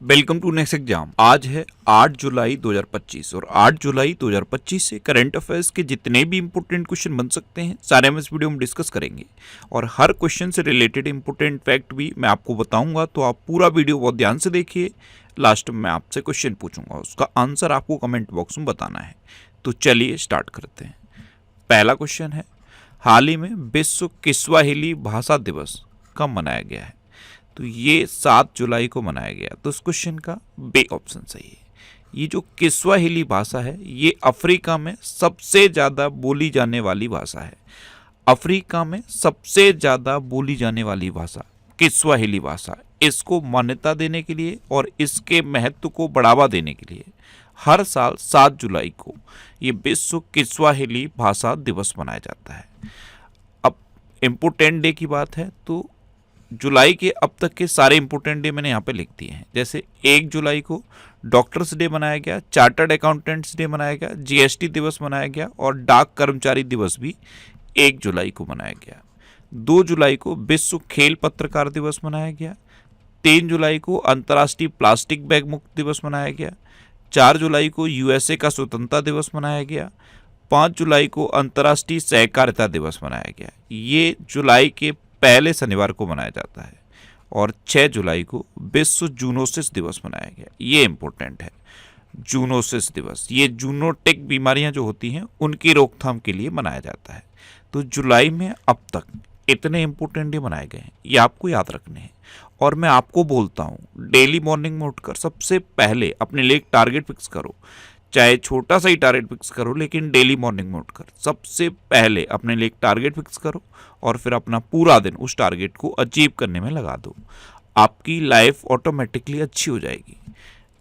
Welcome to next exam. आज है 8 जुलाई 2025 और 8 जुलाई 2025 से करंट अफेयर्स के जितने भी इंपॉर्टेंट क्वेश्चन बन सकते हैं सारे हम इस वीडियो में डिस्कस करेंगे और हर क्वेश्चन से रिलेटेड इंपॉर्टेंट फैक्ट भी मैं आपको बताऊंगा, तो आप पूरा वीडियो बहुत ध्यान से देखिए। लास्ट में मैं आपसे क्वेश्चन पूछूंगा, उसका आंसर आपको कमेंट बॉक्स में बताना है। तो चलिए स्टार्ट करते हैं। पहला क्वेश्चन है, हाल ही में विश्व किस्वाहिली भाषा दिवस कब मनाया गया है? तो ये 7 जुलाई को मनाया गया। तो इस क्वेश्चन का बी ऑप्शन सही है। ये जो किस्वाहिली भाषा है ये अफ्रीका में सबसे ज़्यादा बोली जाने वाली भाषा है। अफ्रीका में सबसे ज़्यादा बोली जाने वाली भाषा किस्वाहिली भाषा। इसको मान्यता देने के लिए और इसके महत्व को बढ़ावा देने के लिए हर साल 7 जुलाई को ये विश्व किस्वाहिली भाषा दिवस मनाया जाता है। अब इम्पोर्टेंट डे की बात है तो जुलाई के अब तक के सारे इंपॉर्टेंट डे मैंने यहाँ पे लिख दिए हैं। जैसे 1 जुलाई को डॉक्टर्स डे मनाया गया, चार्टर्ड अकाउंटेंट्स डे मनाया गया, जीएसटी दिवस मनाया गया और डाक कर्मचारी दिवस भी 1 जुलाई को मनाया गया। 2 जुलाई को विश्व खेल पत्रकार दिवस मनाया गया। 3 जुलाई को अंतर्राष्ट्रीय प्लास्टिक बैग मुक्त दिवस मनाया गया। 4 जुलाई को यूएसए का स्वतंत्रता दिवस मनाया गया। 5 जुलाई को अंतर्राष्ट्रीय सहकारिता दिवस मनाया गया। ये जुलाई के पहले शनिवार को मनाया जाता है। और 6 जुलाई को विश्व जूनोसिस दिवस मनाया गया। ये इंपॉर्टेंट है, जूनोसिस दिवस। ये जूनोटिक बीमारियां जो होती हैं उनकी रोकथाम के लिए मनाया जाता है। तो जुलाई में अब तक इतने इंपॉर्टेंट डे मनाए गए हैं, ये आपको याद रखने हैं। और मैं आपको बोलता हूँ, डेली मॉर्निंग में उठकर सबसे पहले अपने लिए एक टारगेट फिक्स करो। चाहे छोटा सा ही टारगेट फिक्स करो, लेकिन डेली मॉर्निंग में उठकर सबसे पहले अपने लिए एक टारगेट फिक्स करो और फिर अपना पूरा दिन उस टारगेट को अचीव करने में लगा दो। आपकी लाइफ ऑटोमेटिकली अच्छी हो जाएगी।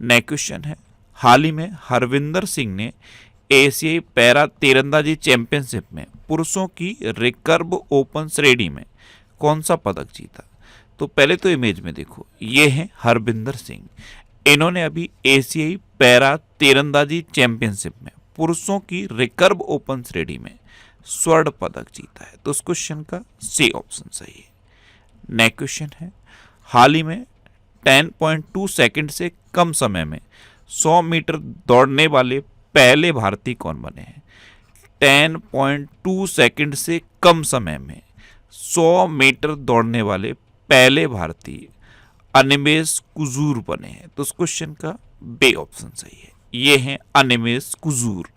नेक्स्ट क्वेश्चन है, हाल ही में हरविंदर सिंह ने एशियाई पैरा तीरंदाजी चैंपियनशिप में पुरुषों की रिकर्व ओपन श्रेणी में कौन सा पदक जीता? तो पहले तो इमेज में देखो, ये है हरविंदर सिंह। इन्होंने अभी एशियाई पैरा तीरंदाजी चैंपियनशिप में पुरुषों की रिकर्व ओपन श्रेणी में स्वर्ण पदक जीता है। तो उस क्वेश्चन का सी ऑप्शन सही है। नेक्स्ट क्वेश्चन है, हाल ही में 10.2 सेकंड से कम समय में 100 मीटर दौड़ने वाले पहले भारतीय कौन बने हैं? 10.2 सेकंड से कम समय में 100 मीटर दौड़ने वाले पहले भारतीय अनिमेश कुजूर बने हैं। तो उस क्वेश्चन का बी ऑप्शन सही है। ये हैं अनिमेश कुजूर।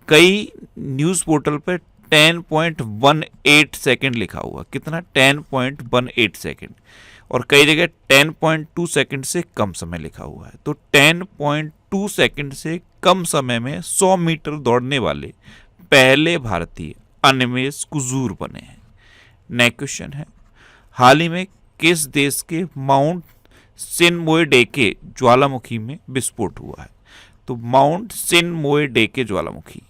कई न्यूज़ पोर्टल पर 10.18 सेकंड लिखा हुआ, कितना? 10.18 सेकंड। और कई जगह 10.2 सेकंड से कम समय लिखा हुआ है। तो 10.2 सेकंड से कम समय में 100 मीटर दौड़ने वाले पहले भारतीय अनिमेश कुजूर बने हैं। नेक्स्ट क्वेश्चन है, हाल ही में किस देश के माउंट सिनमोएडेके ज्वालामुखी में विस्फोट हुआ है? तो माउंट सिनमोएडेके ज्वालामुखी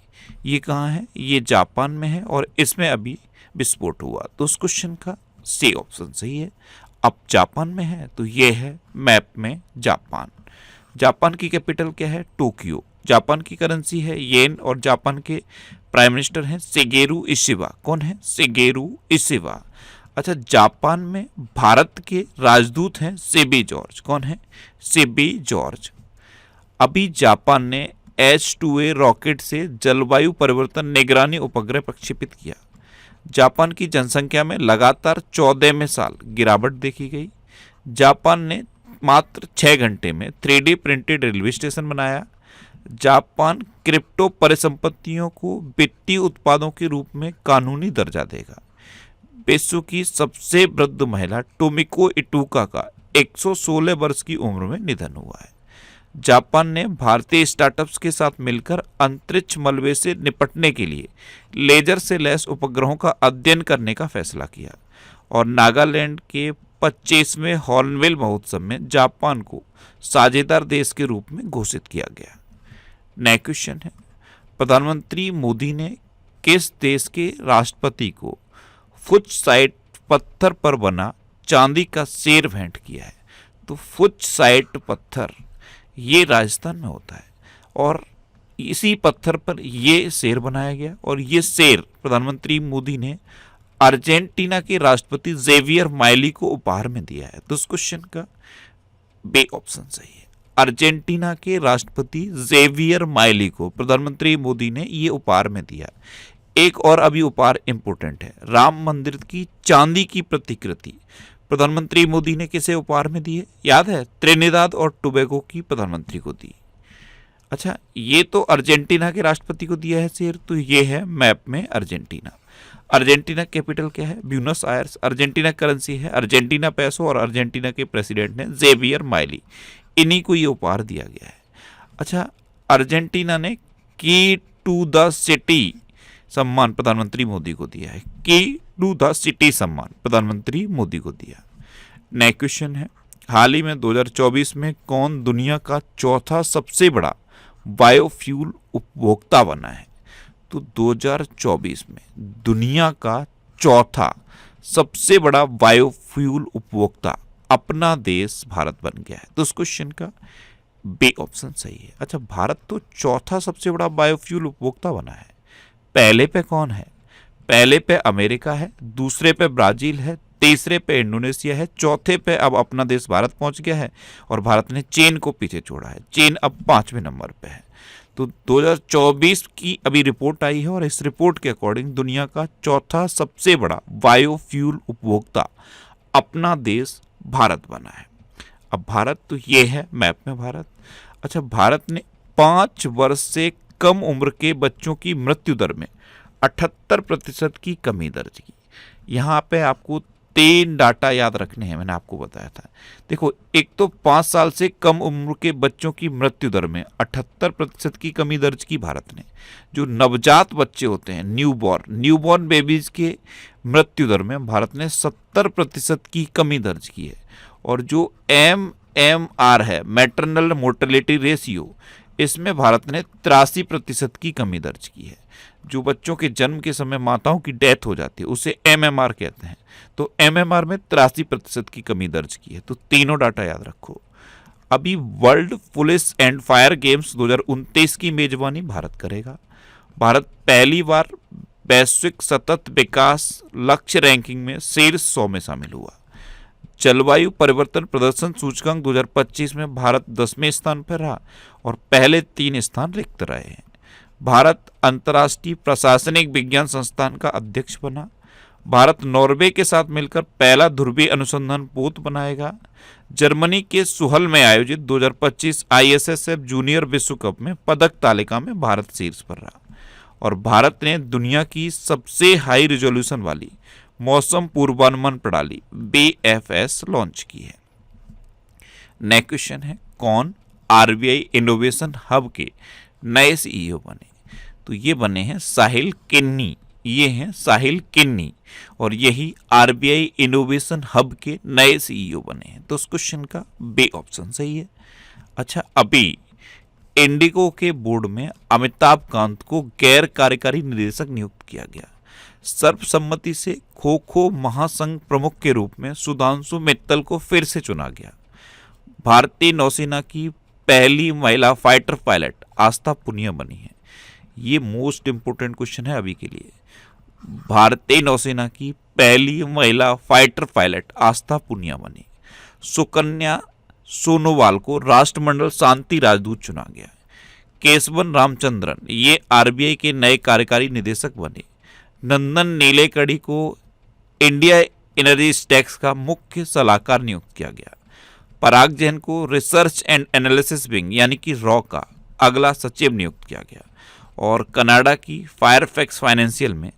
ये कहाँ है? ये जापान में है और इसमें अभी विस्फोट हुआ। तो उस क्वेश्चन का सी ऑप्शन सही है। अब जापान में है तो ये है मैप में जापान। जापान की कैपिटल क्या है? टोक्यो। जापान की करेंसी है येन और जापान के प्राइम मिनिस्टर हैं शिगेरू इशिबा। कौन है? Shigeru Ishiba. अच्छा, जापान में भारत के राजदूत हैं सिबी जॉर्ज। कौन है? सिबी जॉर्ज। अभी जापान ने H-2A रॉकेट से जलवायु परिवर्तन निगरानी उपग्रह प्रक्षेपित किया। जापान की जनसंख्या में लगातार 14वें साल गिरावट देखी गई। जापान ने मात्र 6 घंटे में 3D प्रिंटेड रेलवे स्टेशन बनाया। जापान क्रिप्टो परिसंपत्तियों को वित्तीय उत्पादों के रूप में कानूनी दर्जा देगा। विश्व की सबसे वृद्ध महिला टोमिको इटुका का 116 वर्ष की उम्र में निधन हुआ है। जापान ने भारतीय स्टार्टअप्स के साथ मिलकर अंतरिक्ष मलबे से निपटने के लिए लेजर से लैस उपग्रहों का अध्ययन करने का फैसला किया। और नागालैंड के 25वें हॉर्नबिल महोत्सव में जापान को साझेदार देश के रूप में घोषित किया गया। नेक्स्ट क्वेश्चन है, प्रधानमंत्री मोदी ने किस देश के राष्ट्रपति को फुज साइट पत्थर पर बना चांदी का शेर भेंट किया है? तो फुज साइट पत्थर ये राजस्थान में होता है और इसी पत्थर पर ये शेर बनाया गया और ये शेर प्रधानमंत्री मोदी ने अर्जेंटीना के राष्ट्रपति जेवियर माइली को उपहार में दिया है। तो इस क्वेश्चन का बी ऑप्शन सही है। अर्जेंटीना के राष्ट्रपति जेवियर माइली को प्रधानमंत्री मोदी ने ये उपहार में दिया। एक और अभी उपहार इंपोर्टेंट है, राम मंदिर की चांदी की प्रतिकृति प्रधानमंत्री मोदी ने किसे उपहार में दी है? याद है, त्रिनिदाद और टोबैगो की प्रधानमंत्री को दी। अच्छा, ये तो अर्जेंटीना के राष्ट्रपति को दिया है शेर, तो ये है मैप में अर्जेंटीना। अर्जेंटीना कैपिटल क्या है? Buenos Aires. अर्जेंटीना करेंसी है अर्जेंटीना पैसो, और अर्जेंटीना के प्रेसिडेंट ने जेवियर माइली, इन्हीं को ये उपहार दिया गया है। अच्छा, अर्जेंटीना ने की टू द सिटी सम्मान प्रधानमंत्री मोदी को दिया है। की टू द सिटी सम्मान प्रधानमंत्री मोदी को दिया। नेक्स्ट क्वेश्चन है, हाल ही में 2024 में कौन दुनिया का चौथा सबसे बड़ा बायोफ्यूल उपभोक्ता बना है? तो 2024 में दुनिया का चौथा सबसे बड़ा बायोफ्यूल उपभोक्ता अपना देश भारत बन गया है। तो उस क्वेश्चन का बी ऑप्शन सही है। अच्छा, भारत तो चौथा सबसे बड़ा बायोफ्यूल उपभोक्ता बना है। पहले पे कौन है? पहले पे अमेरिका है, दूसरे पे ब्राजील है, तीसरे पे इंडोनेशिया है, चौथे पे अब अपना देश भारत पहुंच गया है, और भारत ने चीन को पीछे छोड़ा है। चीन अब 5वें नंबर पे है। तो 2024 की अभी रिपोर्ट आई है, और इस रिपोर्ट के अकॉर्डिंग दुनिया का चौथा सबसे बड़ा बायोफ्यूल उपभोक्ता अपना देश भारत बना है। अब भारत तो ये है मैप में भारत। अच्छा, भारत ने 5 वर्ष से कम उम्र के बच्चों की मृत्यु दर में 78% की कमी दर्ज की। यहाँ पे आपको 3 डाटा याद रखने हैं, मैंने आपको बताया था। देखो, एक तो 5 साल से कम उम्र के बच्चों की मृत्यु दर में 78% की कमी दर्ज की भारत ने। जो नवजात बच्चे होते हैं, न्यूबॉर्न बेबीज के मृत्यु दर में भारत ने 70% की कमी दर्ज की है। और जो MMR है, मैटरनल मोर्टेलिटी रेशियो, इसमें भारत ने 83% की कमी दर्ज की है। जो बच्चों के जन्म के समय माताओं की डेथ हो जाती है उसे MMR कहते हैं। तो MMR में 83% की कमी दर्ज की है। तो तीनों डाटा याद रखो। अभी world police and fire games 2029 की मेजबानी भारत करेगा। भारत पहली बार वैश्विक सतत विकास लक्ष्य रैंकिंग में शीर्ष 100 में शामिल हुआ। जलवायु परिवर्तन प्रदर्शन सूचकांक 2025 में भारत 10वें स्थान पर रहा, और पहले 3 स्थान रिक्त रहे हैं। भारत अंतर्राष्ट्रीय प्रशासनिक विज्ञान संस्थान का अध्यक्ष बना। भारत नॉर्वे के साथ मिलकर पहला ध्रुवीय अनुसंधान पोत बनाएगा। जर्मनी के सुहल में आयोजित 2025 ISSF जूनियर विश्व कप में पदक तालिका में भारत शीर्ष पर रहा। और भारत ने दुनिया की सबसे हाई रिजोल्यूशन वाली मौसम पूर्वानुमान प्रणाली BFS लॉन्च की है। नेक्स्ट क्वेश्चन है, कौन RBI इनोवेशन हब के नए CEO बने? तो ये बने हैं साहिल किन्नी। ये हैं साहिल किन्नी, और यही RBI इनोवेशन हब के नए CEO बने हैं। तो उस क्वेश्चन का बी ऑप्शन सही है। अच्छा, अभी इंडिगो के बोर्ड में अमिताभ कांत को गैर कार्यकारी निदेशक नियुक्त किया गया। सर्वसम्मति से खो खो महासंघ प्रमुख के रूप में सुधांशु मित्तल को फिर से चुना गया। भारतीय नौसेना की पहली महिला फाइटर पायलट आस्था पुनिया बनी है। ये मोस्ट इंपोर्टेंट क्वेश्चन है अभी के लिए। भारतीय नौसेना की पहली महिला फाइटर पायलट आस्था पुनिया बनी। सुकन्या सोनोवाल को राष्ट्रमंडल शांति राजदूत चुना गया। केशवन रामचंद्रन ये RBI के नए कार्यकारी निदेशक बने। नंदन नीलेकणी को इंडिया एनर्जी स्टैक्स का मुख्य सलाहकार नियुक्त किया गया। पराग जैन को रिसर्च एंड एनालिसिस विंग यानी कि रॉ का अगला सचिव नियुक्त किया गया। और कनाडा की फायरफैक्स फाइनेंशियल में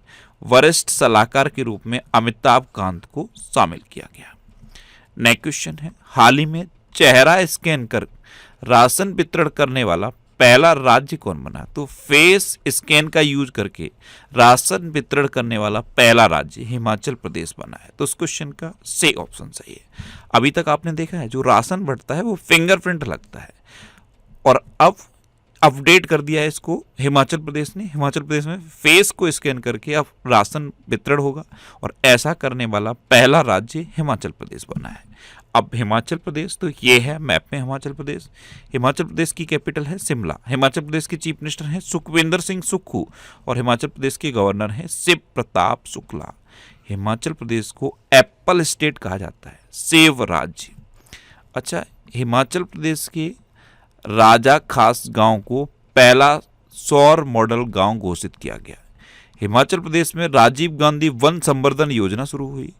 वरिष्ठ सलाहकार के रूप में अमिताभ कांत को शामिल किया गया। नेक्स्ट क्वेश्चन है, हाल ही में चेहरा स्कैन कर राशन वितरण करने वाला पहला राज्य कौन बना? तो फेस स्कैन का यूज करके राशन वितरण करने वाला पहला राज्य हिमाचल प्रदेश बना है। तो उस क्वेश्चन का सी ऑप्शन सही है। अभी तक आपने देखा है जो राशन बढ़ता है वो फिंगरप्रिंट लगता है, और अब अपडेट कर दिया है इसको हिमाचल प्रदेश ने। हिमाचल प्रदेश में फेस को स्कैन करके अब राशन वितरण होगा, और ऐसा करने वाला पहला राज्य हिमाचल प्रदेश बना है। अब हिमाचल प्रदेश तो ये है मैप में हिमाचल प्रदेश। हिमाचल प्रदेश की कैपिटल है शिमला। हिमाचल प्रदेश के चीफ मिनिस्टर हैं सुखविंदर सिंह सुक्खू, और हिमाचल प्रदेश के गवर्नर हैं शिव प्रताप शुक्ला। हिमाचल प्रदेश को एप्पल स्टेट कहा जाता है, सेब राज्य। अच्छा, हिमाचल प्रदेश के राजा खास गांव को पहला सौर मॉडल गांव घोषित किया गया। हिमाचल प्रदेश में राजीव गांधी वन संवर्धन योजना शुरू हुई।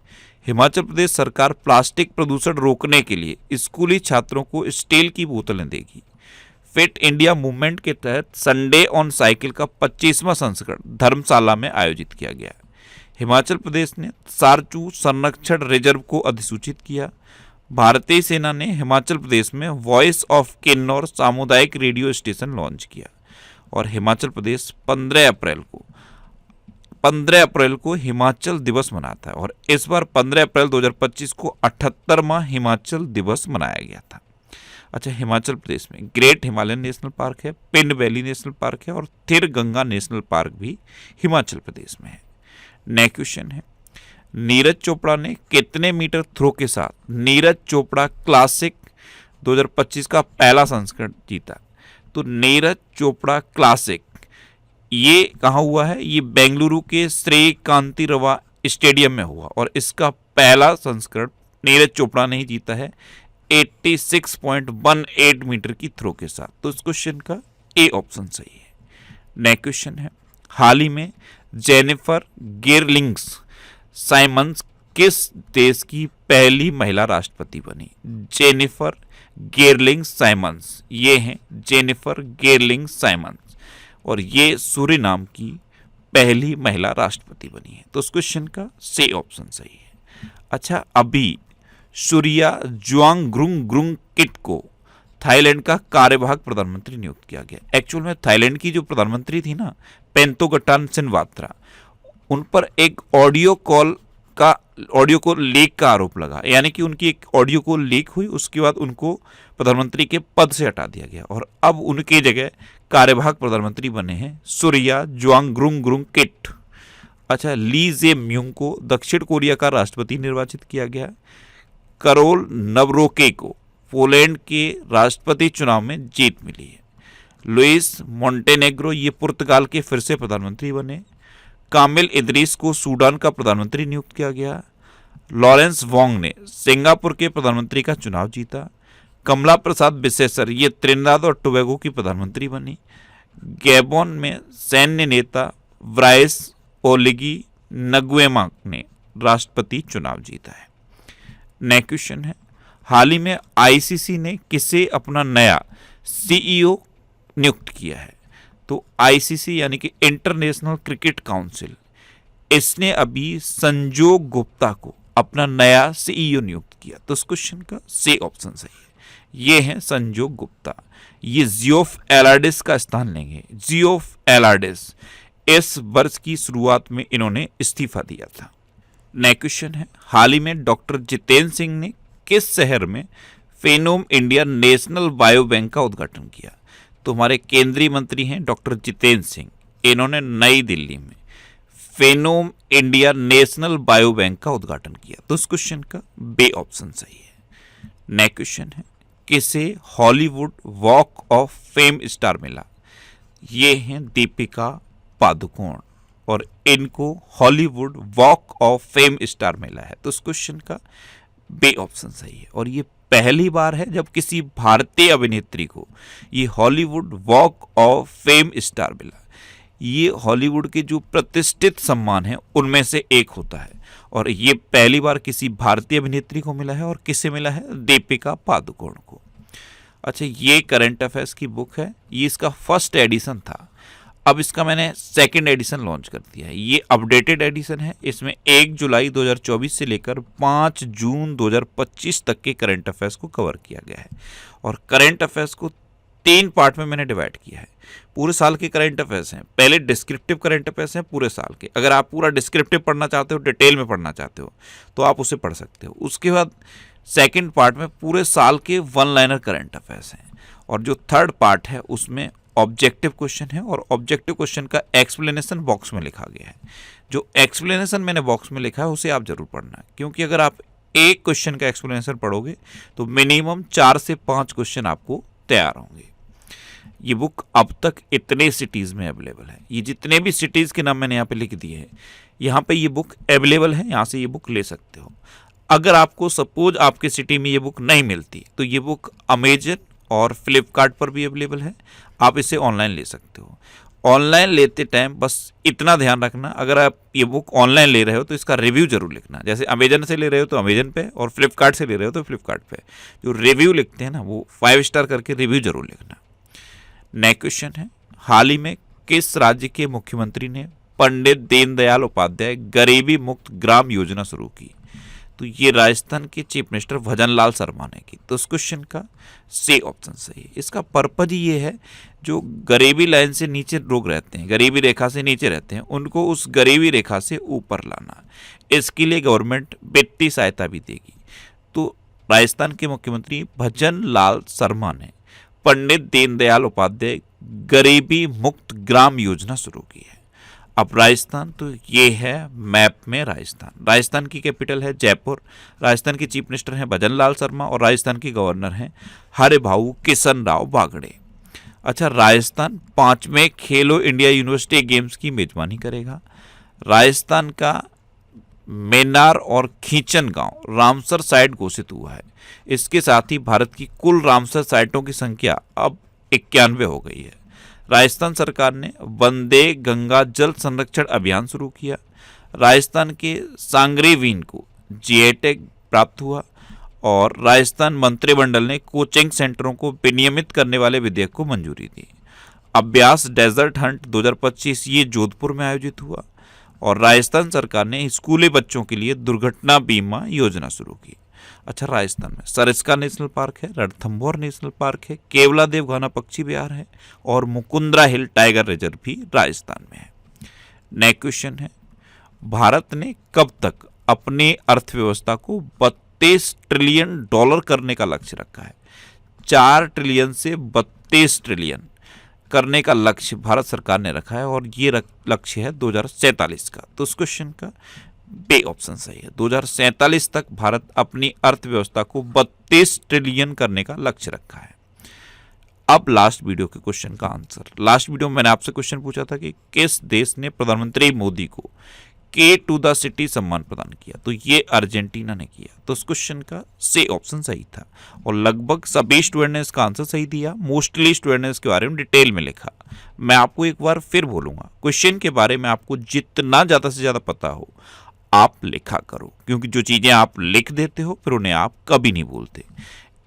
हिमाचल प्रदेश सरकार प्लास्टिक प्रदूषण रोकने के लिए स्कूली छात्रों को स्टील की बोतलें देगी। फिट इंडिया मूवमेंट के तहत संडे ऑन साइकिल का 25वां संस्करण धर्मशाला में आयोजित किया गया। हिमाचल प्रदेश ने सारचू संरक्षण रिजर्व को अधिसूचित किया। भारतीय सेना ने हिमाचल प्रदेश में वॉइस ऑफ किन्नौर सामुदायिक रेडियो स्टेशन लॉन्च किया। और हिमाचल प्रदेश 15 अप्रैल को हिमाचल दिवस मनाता है और इस बार 15 अप्रैल 2025 को 78वां हिमाचल दिवस मनाया गया था। अच्छा, हिमाचल प्रदेश में ग्रेट हिमालयन नेशनल पार्क है, पिंड वैली नेशनल पार्क है और थिर गंगा नेशनल पार्क भी हिमाचल प्रदेश में है। नेक्स्ट क्वेश्चन है, नीरज चोपड़ा ने कितने मीटर थ्रो के साथ नीरज चोपड़ा क्लासिक 2025 का पहला संस्करण जीता? तो नीरज चोपड़ा क्लासिक ये कहाँ हुआ है? ये बेंगलुरु के श्री कांतिरवा स्टेडियम में हुआ और इसका पहला संस्करण नीरज चोपड़ा ने ही जीता है 86.18 मीटर की थ्रो के साथ। तो इस क्वेश्चन का ए ऑप्शन सही है। नेक्स्ट क्वेश्चन है, हाल ही में जेनिफर गेरलिंग्स साइमंस किस देश की पहली महिला राष्ट्रपति बनी? जेनिफर गेरलिंग्स साइमंस, ये हैं जेनिफर गेरलिंग्स साइमंस और ये सूरीनाम की पहली महिला राष्ट्रपति बनी है। तो इस क्वेश्चन का सी ऑप्शन सही है। अच्छा, अभी सूर्या जुआंगग्रुंग किट को थाईलैंड का कार्यवाहक प्रधानमंत्री नियुक्त किया गया। एक्चुअल में थाईलैंड की जो प्रधानमंत्री थी ना, पेंतोगटान सिनवात्रा, उन पर एक ऑडियो को लीक का आरोप लगा, यानी कि उनकी एक ऑडियो को लीक हुई, उसके बाद उनको प्रधानमंत्री के पद से हटा दिया गया और अब उनकी जगह कार्यवाहक प्रधानमंत्री बने हैं सूर्या जुआंगग्रुंग किट। अच्छा, ली जे म्यूंग को दक्षिण कोरिया का राष्ट्रपति निर्वाचित किया गया। करोल नवरोके को पोलैंड के राष्ट्रपति चुनाव में जीत मिली है। लुइस मोंटेनेग्रो ये पुर्तगाल के फिर से प्रधानमंत्री बने। कामिल इदरीस को सूडान का प्रधानमंत्री नियुक्त किया गया। लॉरेंस वोंग ने सिंगापुर के प्रधानमंत्री का चुनाव जीता। कमला प्रसाद बिसेसर ये त्रिनिदाद और टोबैगो की प्रधानमंत्री बनी। गैबोन में सैन्य नेता ब्राइस ओलिगी नगुएमा ने राष्ट्रपति चुनाव जीता है। नेक्स्ट क्वेश्चन है, हाल ही में आईसीसी ने किसे अपना नया सीईओ नियुक्त किया है? तो आईसीसी यानी कि इंटरनेशनल क्रिकेट काउंसिल, इसने अभी संजोग गुप्ता को अपना नया सीईओ नियुक्त किया। तो इस क्वेश्चन का सी ऑप्शन सही है। ये हैं संजोग गुप्ता, ये जियोफ एलार्डिस का स्थान लेंगे। जियोफ एलार्डिस इस वर्ष की शुरुआत में इन्होंने इस्तीफा दिया था। नेक्स्ट क्वेश्चन है, हाल ही में डॉक्टर जितेंद्र सिंह ने किस शहर में फेनोम इंडिया नेशनल बायो बैंक का उद्घाटन किया? तो हमारे केंद्रीय मंत्री हैं डॉक्टर जितेंद्र सिंह, इन्होंने नई दिल्ली में फेनोम इंडिया नेशनल बायो बैंक का उद्घाटन किया। तो इस क्वेश्चन का बी ऑप्शन सही है। नेक्स्ट क्वेश्चन है, किसे Hollywood walk of fame star मिला? ये हैं दीपिका पादुकोण और इनको Hollywood walk of fame star मिला है। तो इस क्वेश्चन का बी ऑप्शन सही है और ये पहली बार है जब किसी भारतीय अभिनेत्री को ये Hollywood walk of fame star मिला। ये हॉलीवुड के जो प्रतिष्ठित सम्मान हैं उनमें से एक होता है और ये पहली बार किसी भारतीय अभिनेत्री को मिला है और किसे मिला है? दीपिका पादुकोण को। अच्छा, ये करंट अफेयर्स की बुक है, ये इसका फर्स्ट एडिशन था, अब इसका मैंने सेकंड एडिशन लॉन्च कर दिया है। ये अपडेटेड एडिशन है, इसमें 1 जुलाई 2024 से लेकर 5 जून 2025 तक के करंट अफेयर्स को कवर किया गया है और करंट अफेयर्स को 3 पार्ट में मैंने डिवाइड किया है। पूरे साल के करंट अफेयर्स हैं, पहले डिस्क्रिप्टिव करंट अफेयर्स हैं पूरे साल के। अगर आप पूरा डिस्क्रिप्टिव पढ़ना चाहते हो, डिटेल में पढ़ना चाहते हो, तो आप उसे पढ़ सकते हो। उसके बाद सेकेंड पार्ट में पूरे साल के वन लाइनर करंट अफेयर्स हैं और जो थर्ड पार्ट है उसमें ऑब्जेक्टिव क्वेश्चन है और ऑब्जेक्टिव क्वेश्चन का एक्सप्लेनेशन बॉक्स में लिखा गया है। जो एक्सप्लेनेशन मैंने बॉक्स में लिखा है उसे आप जरूर पढ़ना, क्योंकि अगर आप एक क्वेश्चन का एक्सप्लेनेशन पढ़ोगे तो मिनिमम 4 से 5 क्वेश्चन आपको तैयार होंगे। ये बुक अब तक इतने सिटीज़ में अवेलेबल है, ये जितने भी सिटीज़ के नाम मैंने यहाँ पे लिख दिए हैं, यहाँ पे ये बुक अवेलेबल है, यहाँ से ये बुक ले सकते हो। अगर आपको सपोज आपके सिटी में ये बुक नहीं मिलती तो ये बुक अमेजन और फ्लिपकार्ट पर भी अवेलेबल है, आप इसे ऑनलाइन ले सकते हो। ऑनलाइन लेते टाइम बस इतना ध्यान रखना, अगर आप ये बुक ऑनलाइन ले रहे हो तो इसका रिव्यू जरूर लिखना। जैसे अमेजन से ले रहे हो तो अमेजन पे, और फ्लिपकार्ट से ले रहे हो तो फ्लिपकार्ट पे जो रिव्यू लिखते हैं ना वो 5 स्टार करके रिव्यू जरूर लिखना। नेक्स्ट क्वेश्चन है, हाल ही में किस राज्य के मुख्यमंत्री ने पंडित दीनदयाल उपाध्याय गरीबी मुक्त ग्राम योजना शुरू की? तो ये राजस्थान के चीफ मिनिस्टर भजनलाल शर्मा ने की। तो इस क्वेश्चन का सी ऑप्शन सही है। इसका पर्पज ये है, जो गरीबी लाइन से नीचे लोग रहते हैं, गरीबी रेखा से नीचे रहते हैं, उनको उस गरीबी रेखा से ऊपर लाना। इसके लिए गवर्नमेंट वित्तीय सहायता भी देगी। तो राजस्थान के मुख्यमंत्री भजनलाल शर्मा ने पंडित दीनदयाल उपाध्याय गरीबी मुक्त ग्राम योजना शुरू की है। अब राजस्थान, तो ये है मैप में राजस्थान। राजस्थान की कैपिटल है जयपुर, राजस्थान के चीफ मिनिस्टर हैं भजनलाल शर्मा और राजस्थान के गवर्नर हैं हरिभाऊ किशन राव बागड़े। अच्छा, राजस्थान 5वें खेलो इंडिया यूनिवर्सिटी गेम्स की मेजबानी करेगा। राजस्थान का मेनार और खींचन गांव रामसर साइट घोषित हुआ है। इसके साथ ही भारत की कुल रामसर साइटों की संख्या अब 91 हो गई है। राजस्थान सरकार ने वंदे गंगा जल संरक्षण अभियान शुरू किया। राजस्थान के सांगरीवीन को जीआई टैग प्राप्त हुआ और राजस्थान मंत्रिमंडल ने कोचिंग सेंटरों को विनियमित करने वाले विधेयक को मंजूरी दी। अभ्यास डेजर्ट हंट 2025 ये जोधपुर में आयोजित हुआ और राजस्थान सरकार ने स्कूली बच्चों के लिए दुर्घटना बीमा योजना शुरू की। अच्छा, राजस्थान में सरिस्का नेशनल पार्क है, रणथंभौर नेशनल पार्क है, केवला देव घाना पक्षी विहार है और मुकुंदरा हिल टाइगर रिजर्व भी राजस्थान में है। नेक्स्ट क्वेश्चन है, भारत ने कब तक अपनी अर्थव्यवस्था को 32 ट्रिलियन डॉलर करने का लक्ष्य रखा है? 4 ट्रिलियन से 32 ट्रिलियन करने का लक्ष्य भारत सरकार ने रखा है और ये लक्ष्य है 2047 का। तो उस क्वेश्चन का बे ऑप्शन सही है। 2047 तक भारत अपनी अर्थव्यवस्था को 32 ट्रिलियन करने का लक्ष्य रखा है। अब लास्ट वीडियो के क्वेश्चन का आंसर। लास्ट वीडियो में मैंने आपसे क्वेश्चन पूछा था कि किस देश ने प्रधानमंत्री मोदी को के टू द सिटी सम्मान प्रदान किया? तो ये अर्जेंटीना ने किया। तो उस क्वेश्चन का सी ऑप्शन सही था और लगभग सभी स्टूडेंट ने इसका आंसर सही दिया। मोस्टली स्टूडेंट ने इसके बारे में डिटेल में लिखा। मैं आपको एक बार फिर बोलूंगा, क्वेश्चन के बारे में आपको जितना ज़्यादा से ज़्यादा पता हो आप लिखा करो, क्योंकि जो चीज़ें आप लिख देते हो फिर उन्हें आप कभी नहीं भूलते।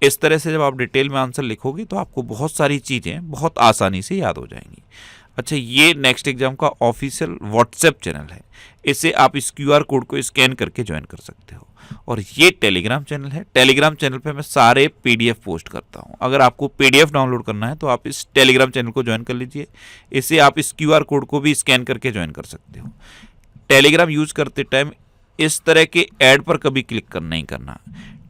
इस तरह से जब आप डिटेल में आंसर लिखोगे तो आपको बहुत सारी चीज़ें बहुत आसानी से याद हो जाएंगी। अच्छा, ये नेक्स्ट एग्जाम का ऑफिशियल व्हाट्सएप चैनल है। इसे आप इस क्यूआर कोड को स्कैन करके ज्वाइन कर सकते हो। और ये टेलीग्राम चैनल है। टेलीग्राम चैनल पे मैं सारे पीडीएफ पोस्ट करता हूँ। अगर आपको पीडीएफ डाउनलोड करना है तो आप इस टेलीग्राम चैनल को ज्वाइन कर लीजिए। इसे आप इस क्यूआर कोड को भी स्कैन करके ज्वाइन कर सकते हो। टेलीग्राम यूज करते टाइम इस तरह के ऐड पर कभी क्लिक नहीं करना।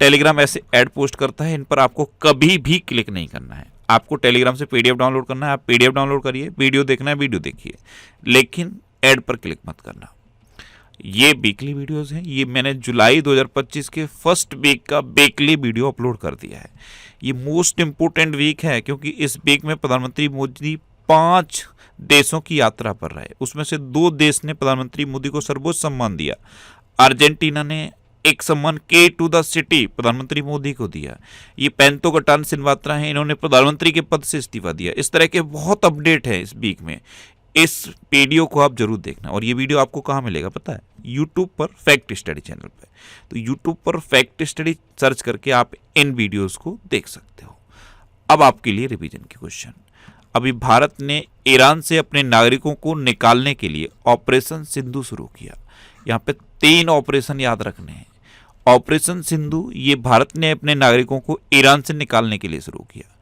टेलीग्राम ऐसे ऐड पोस्ट करता है, इन पर आपको कभी भी क्लिक नहीं करना है। आपको टेलीग्राम से पीडीएफ डाउनलोड करना है, आप पीडीएफ डाउनलोड करिए, वीडियो देखना है वीडियो देखिए, लेकिन ऐड पर क्लिक मत करना। ये वीकली वीडियोस हैं। ये मैंने जुलाई 2025 के फर्स्ट वीक का वीकली वीडियो अपलोड कर दिया है। ये मोस्ट इंपोर्टेंट वीक है क्योंकि इस वीक में प्रधानमंत्री मोदी 5 देशों की यात्रा पर रहे। उसमें से 2 देश ने प्रधानमंत्री मोदी को सर्वोच्च सम्मान दिया। अर्जेंटीना ने एक सम्मान के टू द सिटी प्रधानमंत्री मोदी को दिया। ये पेंतो कटान सिनवात्रा हैं, इन्होंने प्रधानमंत्री के पद से इस्तीफा दिया। इस तरह के बहुत अपडेट है इस वीक में। इस वीडियो को आप जरूर देखना। और ये वीडियो आपको कहाँ मिलेगा पता है? यूट्यूब पर फैक्ट स्टडी चैनल पे। तो यूट्यूब पर फैक्ट स्टडी सर्च करके आप इन वीडियोस को देख सकते हो। अब आपके लिए रिवीजन के क्वेश्चन। अभी भारत ने ईरान से अपने नागरिकों को निकालने के लिए ऑपरेशन सिंधु शुरू किया। यहाँ पे 3 ऑपरेशन याद रखने हैं। ऑपरेशन सिंधु ये भारत ने अपने नागरिकों को ईरान से निकालने के लिए शुरू किया।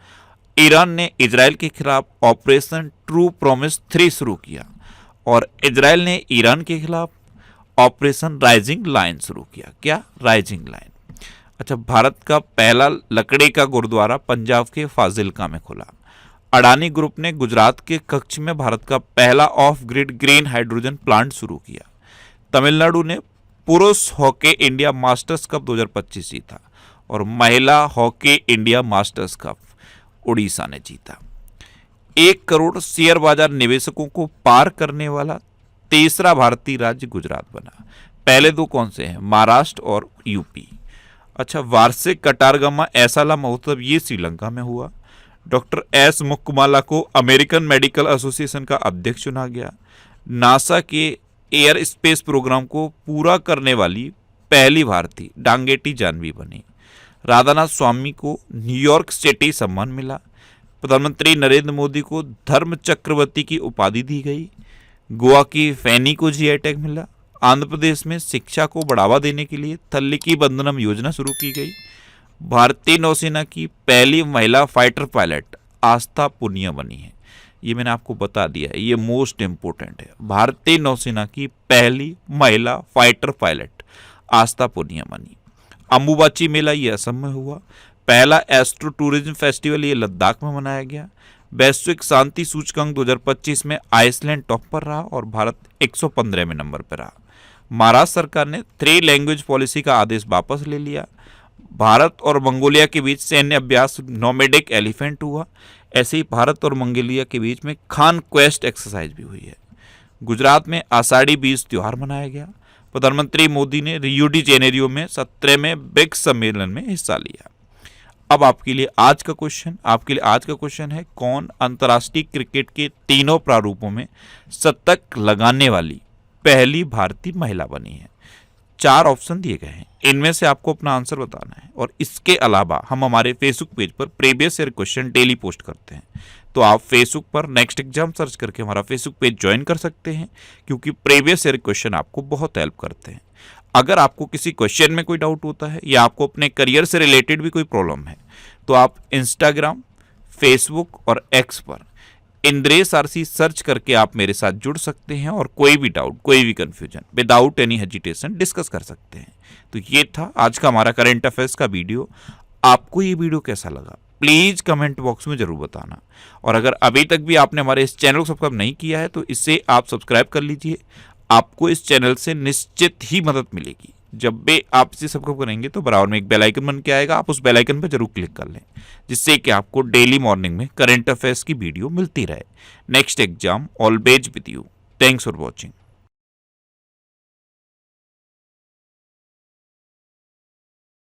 ईरान ने इजराइल के खिलाफ ऑपरेशन ट्रू प्रॉमिस 3 शुरू किया और इजराइल ने ईरान के खिलाफ ऑपरेशन राइजिंग लाइन शुरू किया। क्या? Rising line. अच्छा, भारत का पहला लकड़ी का गुरुद्वारा पंजाब के फाजिल्का में खुला। अडानी ग्रुप ने गुजरात के कच्छ में भारत का पहला of grid green hydrogen plant शुरू किया। तमिलनाडु ने पुरुष हॉकी इंडिया मास्टर्स कप 2025 जीता और महिला hockey India masters cup Orissa ने जीता। 1 करोड़ शेयर बाजार निवेशकों को पार करने वाला तीसरा भारतीय राज्य गुजरात बना। पहले दो कौन से हैं? महाराष्ट्र और यूपी। अच्छा, वार्षिक कटारगमा ऐसाला महोत्सव ये श्रीलंका में हुआ। डॉक्टर एस मुक्कुमाला को अमेरिकन मेडिकल एसोसिएशन का अध्यक्ष चुना गया। नासा के एयर स्पेस प्रोग्राम को पूरा करने वाली पहली भारतीय डांगेटी जानवी बनी। राधानाथ स्वामी को न्यूयॉर्क सिटी सम्मान मिला। प्रधानमंत्री नरेंद्र मोदी को धर्म चक्रवर्ती की उपाधि दी गई। गोवा की फैनी को जीआई टैग मिला। आंध्र प्रदेश में शिक्षा को बढ़ावा देने के लिए तल्लिकी बंधनम योजना शुरू की गई। भारतीय नौसेना की पहली महिला फाइटर पायलट आस्था पुनिया बनी है। ये मैंने आपको बता दिया है, ये मोस्ट इंपोर्टेंट है। भारतीय नौसेना की पहली महिला फाइटर पायलट आस्था पुनिया बनी। अंबुबाची मेला ये असम में हुआ। पहला एस्ट्रो टूरिज्म फेस्टिवल ये लद्दाख में मनाया गया। वैश्विक शांति सूचकांक 2025 में आइसलैंड टॉप पर रहा और भारत 115वें नंबर पर रहा। महाराष्ट्र सरकार ने 3 लैंग्वेज पॉलिसी का आदेश वापस ले लिया। भारत और मंगोलिया के बीच सैन्य अभ्यास नोमैडिक एलिफेंट हुआ। ऐसे ही भारत और मंगोलिया के बीच में खान क्वेस्ट एक्सरसाइज भी हुई है। गुजरात में आषाढ़ी बीज त्योहार मनाया गया। प्रधानमंत्री मोदी ने रियो डी जेनेरियो में 17वें ब्रिक्स सम्मेलन में हिस्सा लिया। अब आपके लिए आज का क्वेश्चन है, कौन अंतर्राष्ट्रीय क्रिकेट के तीनों प्रारूपों में शतक लगाने वाली पहली भारतीय महिला बनी है? 4 ऑप्शन दिए गए हैं, इनमें से आपको अपना आंसर बताना है। और इसके अलावा हम हमारे फेसबुक पेज पर previous year question daily post करते हैं, तो आप फेसबुक पर नेक्स्ट एग्जाम सर्च करके हमारा फेसबुक पेज ज्वाइन कर सकते हैं, क्योंकि प्रीवियस ईयर क्वेश्चन आपको बहुत हेल्प करते हैं। अगर आपको किसी क्वेश्चन में कोई डाउट होता है या आपको अपने करियर से रिलेटेड भी कोई प्रॉब्लम है, तो आप इंस्टाग्राम, फेसबुक और एक्स पर इंद्रेश आरसी सर्च करके आप मेरे साथ जुड़ सकते हैं और कोई भी डाउट, कोई भी confusion without any hesitation discuss कर सकते हैं। तो ये था आज का हमारा करंट अफेयर्स का वीडियो। आपको ये वीडियो कैसा लगा प्लीज़ कमेंट बॉक्स में ज़रूर बताना। और अगर अभी तक भी आपने हमारे इस चैनल को सब्सक्राइब नहीं किया है तो इसे आप सब्सक्राइब कर लीजिए। आपको इस चैनल से निश्चित ही मदद मिलेगी। जब भी आप इसे सब्सक्राइब करेंगे तो बराबर में एक बेल आइकन बन के आएगा, आप उस बेल आइकन पर जरूर क्लिक कर लें, जिससे कि आपको डेली मॉर्निंग में करंट अफेयर्स की वीडियो मिलती रहे। Next exam always with you. Thanks for watching.